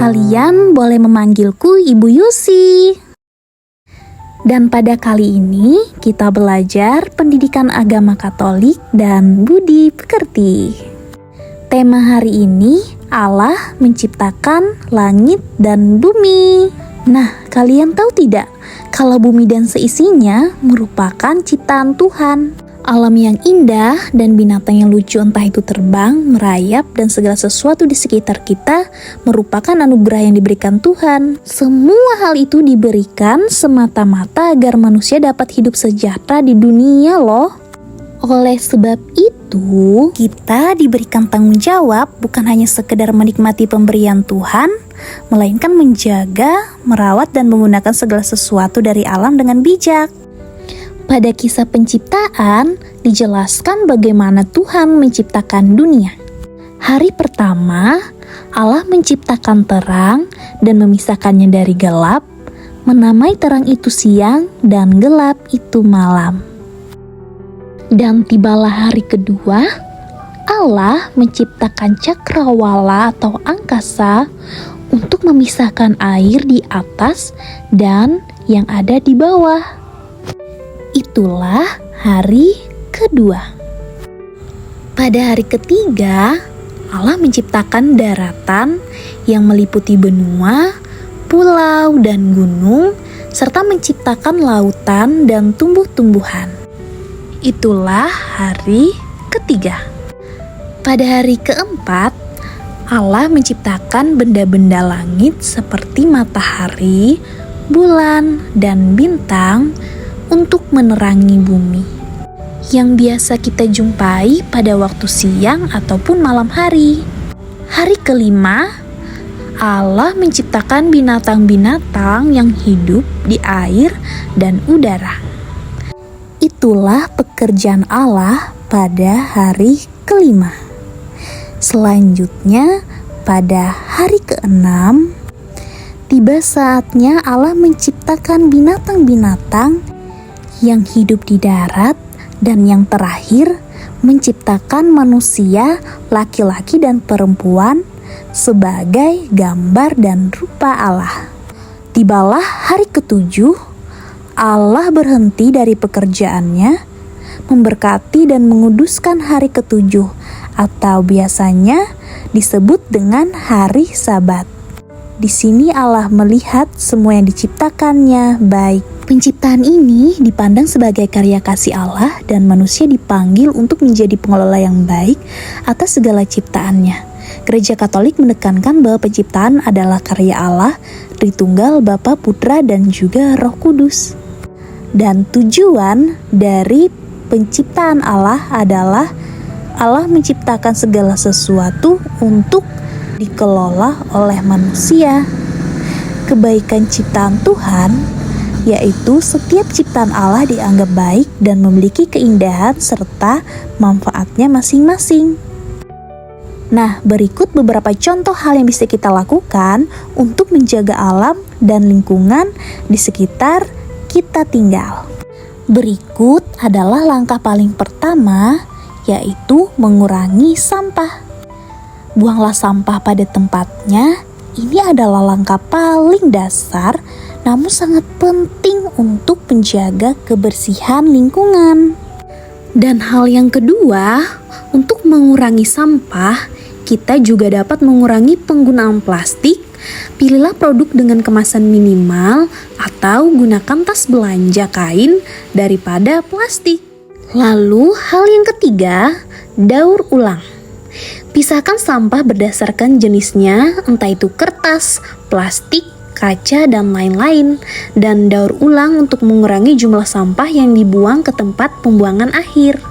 Kalian boleh memanggilku Ibu Yusi. Dan pada kali ini kita belajar pendidikan agama Katolik dan budi pekerti. Tema hari ini Allah menciptakan langit dan bumi. Nah, kalian tahu tidak kalau bumi dan seisinya merupakan ciptaan Tuhan? Alam yang indah dan binatang yang lucu, entah itu terbang, merayap, dan segala sesuatu di sekitar kita merupakan anugerah yang diberikan Tuhan. Semua hal itu diberikan semata-mata agar manusia dapat hidup sejahtera di dunia loh. Oleh sebab itu, kita diberikan tanggung jawab bukan hanya sekedar menikmati pemberian Tuhan, melainkan menjaga, merawat, dan menggunakan segala sesuatu dari alam dengan bijak. Pada kisah penciptaan, dijelaskan bagaimana Tuhan menciptakan dunia. Hari pertama, Allah menciptakan terang dan memisahkannya dari gelap, menamai terang itu siang dan gelap itu malam. Dan tibalah hari kedua, Allah menciptakan cakrawala atau angkasa untuk memisahkan air di atas dan yang ada di bawah. Itulah hari kedua. Pada hari ketiga, Allah menciptakan daratan yang meliputi benua, pulau, dan gunung, serta menciptakan lautan dan tumbuh-tumbuhan. Itulah hari ketiga. Pada hari keempat, Allah menciptakan benda-benda langit seperti matahari, bulan, dan bintang untuk menerangi bumi, yang biasa kita jumpai pada waktu siang ataupun malam hari. Hari kelima, Allah menciptakan binatang-binatang yang hidup di air dan udara. Itulah pekerjaan Allah pada hari kelima. Selanjutnya, pada hari keenam, tiba saatnya Allah menciptakan binatang-binatang yang hidup di darat, dan yang terakhir menciptakan manusia laki-laki dan perempuan sebagai gambar dan rupa Allah. Tibalah hari ketujuh, Allah berhenti dari pekerjaannya, memberkati dan menguduskan hari ketujuh, atau biasanya disebut dengan hari Sabat. Di sini Allah melihat semua yang diciptakannya baik. Penciptaan ini dipandang sebagai karya kasih Allah dan manusia dipanggil untuk menjadi pengelola yang baik atas segala ciptaannya. Gereja Katolik menekankan bahwa penciptaan adalah karya Allah, Tritunggal, Bapa, Putra, dan juga Roh Kudus. Dan tujuan dari penciptaan Allah adalah Allah menciptakan segala sesuatu untuk dikelola oleh manusia. Kebaikan ciptaan Tuhan yaitu setiap ciptaan Allah dianggap baik dan memiliki keindahan serta manfaatnya masing-masing. Nah, berikut beberapa contoh hal yang bisa kita lakukan untuk menjaga alam dan lingkungan di sekitar kita tinggal. Berikut adalah langkah paling pertama, yaitu mengurangi sampah. Buanglah sampah pada tempatnya. Ini adalah langkah paling dasar, namun sangat penting untuk menjaga kebersihan lingkungan. Dan hal yang kedua, untuk mengurangi sampah, kita juga dapat mengurangi penggunaan plastik. Pilihlah produk dengan kemasan minimal atau gunakan tas belanja kain daripada plastik. Lalu hal yang ketiga, daur ulang. Pisahkan sampah berdasarkan jenisnya, entah itu kertas, plastik, kaca, dan lain-lain, dan daur ulang untuk mengurangi jumlah sampah yang dibuang ke tempat pembuangan akhir.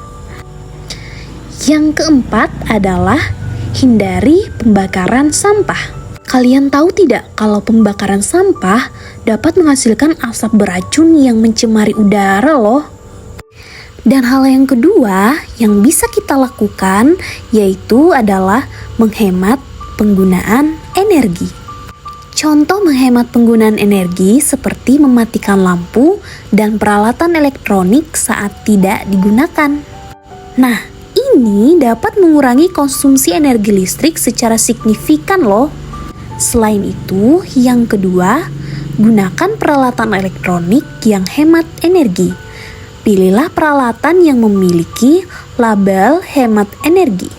Yang keempat adalah hindari pembakaran sampah. Kalian tahu tidak kalau pembakaran sampah dapat menghasilkan asap beracun yang mencemari udara loh. Dan hal yang kedua yang bisa kita lakukan yaitu adalah menghemat penggunaan energi. Contoh menghemat penggunaan energi seperti mematikan lampu dan peralatan elektronik saat tidak digunakan. Nah, ini dapat mengurangi konsumsi energi listrik secara signifikan loh. Selain itu, yang kedua, gunakan peralatan elektronik yang hemat energi. Pilihlah peralatan yang memiliki label hemat energi.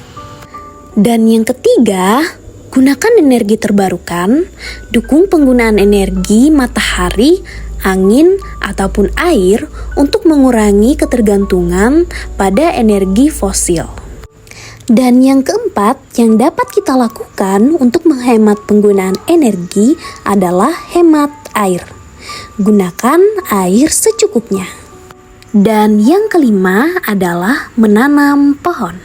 Dan yang ketiga, gunakan energi terbarukan, dukung penggunaan energi matahari, angin, ataupun air untuk mengurangi ketergantungan pada energi fosil. Dan yang keempat yang dapat kita lakukan untuk menghemat penggunaan energi adalah hemat air. Gunakan air secukupnya. Dan yang kelima adalah menanam pohon.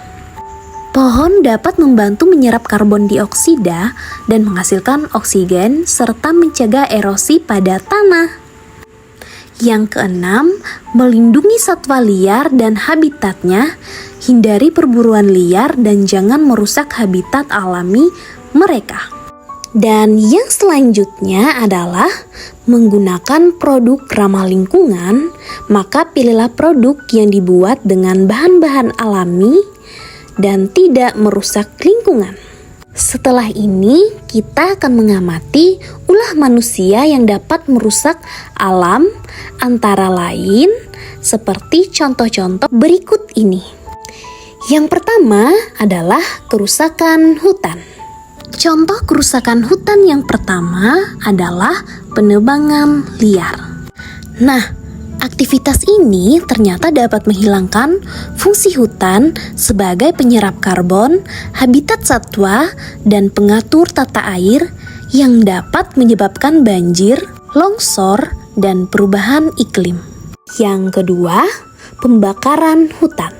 Pohon dapat membantu menyerap karbon dioksida dan menghasilkan oksigen serta mencegah erosi pada tanah. Yang keenam, melindungi satwa liar dan habitatnya, hindari perburuan liar dan jangan merusak habitat alami mereka. Dan yang selanjutnya adalah menggunakan produk ramah lingkungan, maka pilihlah produk yang dibuat dengan bahan-bahan alami dan tidak merusak lingkungan. Setelah ini, kita akan mengamati ulah manusia yang dapat merusak alam, antara lain seperti contoh-contoh berikut ini. Yang pertama adalah kerusakan hutan. Contoh kerusakan hutan yang pertama adalah penebangan liar. Nah, aktivitas ini ternyata dapat menghilangkan fungsi hutan sebagai penyerap karbon, habitat satwa, dan pengatur tata air yang dapat menyebabkan banjir, longsor, dan perubahan iklim. Yang kedua, pembakaran hutan.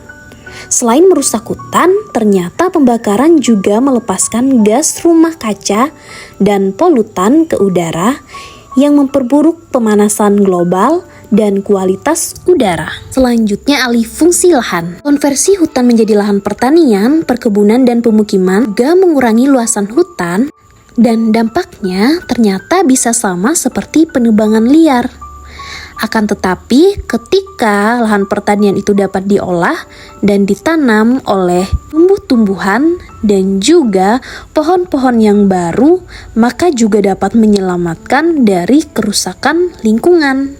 Selain merusak hutan, ternyata pembakaran juga melepaskan gas rumah kaca dan polutan ke udara yang memperburuk pemanasan global dan kualitas udara. Selanjutnya, alih fungsi lahan. Konversi hutan menjadi lahan pertanian, perkebunan, dan pemukiman juga mengurangi luasan hutan, dan dampaknya ternyata bisa sama seperti penebangan liar. Akan tetapi, ketika lahan pertanian itu dapat diolah dan ditanam oleh tumbuh-tumbuhan dan juga pohon-pohon yang baru, maka juga dapat menyelamatkan dari kerusakan lingkungan.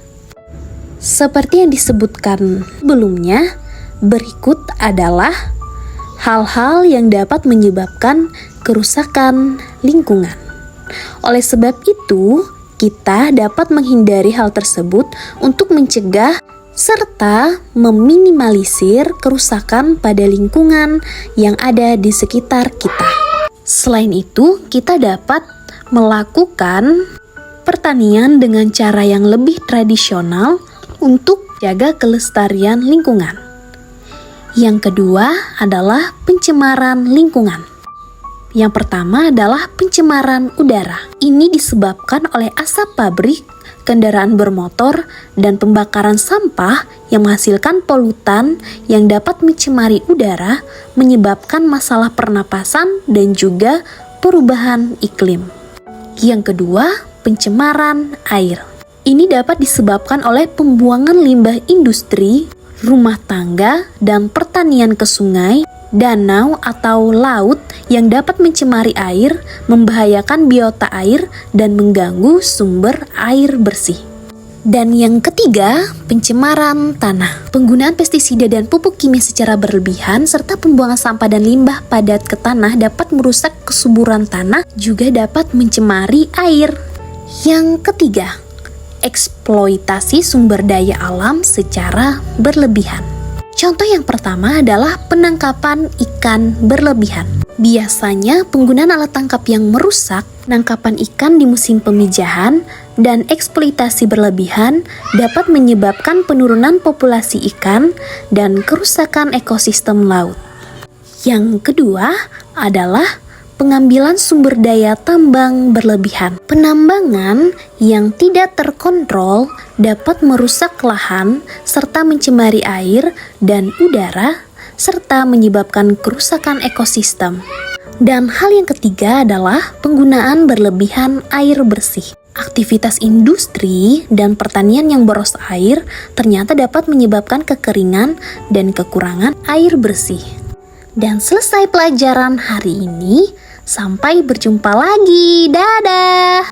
Seperti yang disebutkan sebelumnya, berikut adalah hal-hal yang dapat menyebabkan kerusakan lingkungan. Oleh sebab itu, kita dapat menghindari hal tersebut untuk mencegah serta meminimalisir kerusakan pada lingkungan yang ada di sekitar kita. Selain itu, kita dapat melakukan pertanian dengan cara yang lebih tradisional untuk jaga kelestarian lingkungan. Yang kedua adalah pencemaran lingkungan. Yang pertama adalah pencemaran udara. Ini disebabkan oleh asap pabrik, kendaraan bermotor, dan pembakaran sampah yang menghasilkan polutan yang dapat mencemari udara, menyebabkan masalah pernapasan dan juga perubahan iklim. Yang kedua, pencemaran air. Ini dapat disebabkan oleh pembuangan limbah industri, rumah tangga, dan pertanian ke sungai, danau atau laut yang dapat mencemari air, membahayakan biota air, dan mengganggu sumber air bersih. Dan yang ketiga, pencemaran tanah. Penggunaan pestisida dan pupuk kimia secara berlebihan serta pembuangan sampah dan limbah padat ke tanah dapat merusak kesuburan tanah, juga dapat mencemari air. Yang ketiga, eksploitasi sumber daya alam secara berlebihan. Contoh yang pertama adalah penangkapan ikan berlebihan. Biasanya penggunaan alat tangkap yang merusak, penangkapan ikan di musim pemijahan, dan eksploitasi berlebihan dapat menyebabkan penurunan populasi ikan dan kerusakan ekosistem laut. Yang kedua adalah pengambilan sumber daya tambang berlebihan. Penambangan yang tidak terkontrol dapat merusak lahan serta mencemari air dan udara serta menyebabkan kerusakan ekosistem. Dan hal yang ketiga adalah penggunaan berlebihan air bersih. Aktivitas industri dan pertanian yang boros air ternyata dapat menyebabkan kekeringan dan kekurangan air bersih. Dan selesai pelajaran hari ini. Sampai berjumpa lagi. Dadah!